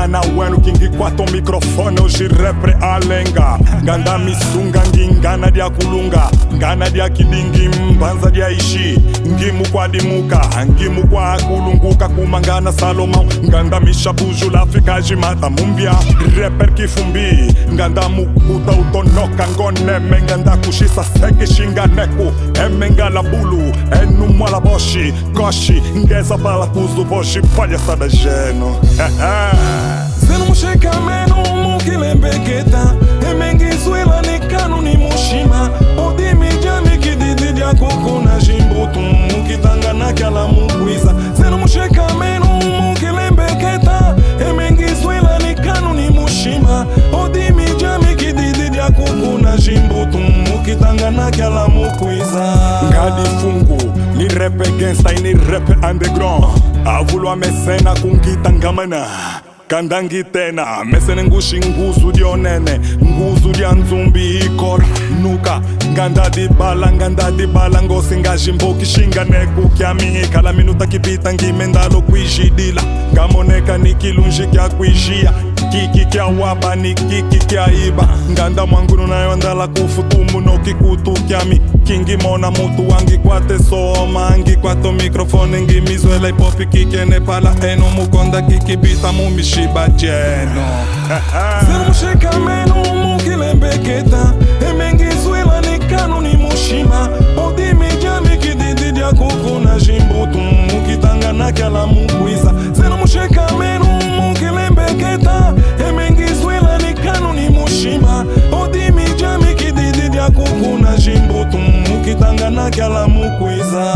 mwana wenu kingi kwato mikrofone ujirepre alenga nganda misunga ngingana dia kulunga ngana dia kidingi mbanza dia ishi ngimu kwa dimuka ngimu kwa kulunguka kumangana saloma nganda mishabuju lafika jimata mumbia reper kifumbi nganda mukuta utonoka ngoneme nganda kushisa seki shinga neku emengala bulu enu mwala boshi koshi ngeza bala kuzu boshi palhaçada geno Zeno musheka meno mukilembeketa emengi zuela ni kanu ni mushima odimi jami kididi dia koko na jimbutu mukitanga na kala mukwiza Zeno musheka meno mukilembeketa emengi zuela ni kanu ni mushima odimi jami kididi dia koko na jimbutu mukitanga na kala mukwiza ngadi fungu ni rap gangsta ni rap underground avulwa mesena kungita ngamana kandangi tena mesene ngushi nguzu dionene nguzu dia nzumbi ikora nuka nganda di bala ngosi ngajimboki shinga neku kyami kala minuta kipita ngimendalo kuishidila ngamoneka nikilunji kya kuishia kiki kya waba ni kiki kya iba nganda mwangunu nayo ndala kufutumu no kikutu kyami kingi mona mutu wangi kwate soma ngi kwato mikrofone ngi mizwela ipopi kikene pala eno mukonda kikibita mumishiba jeno Zeno musheka meno mukilembeketa emengi zuela ni kanu ni mushima odimi jami kididi dia koko na jimbutu mukitanga na kala mukwiza Zeno musheka meno mukilembeketa emengi zuela ni kanu ni mushima odimi jami kididi dia koko na jimbutu mukitanga na kala mukwiza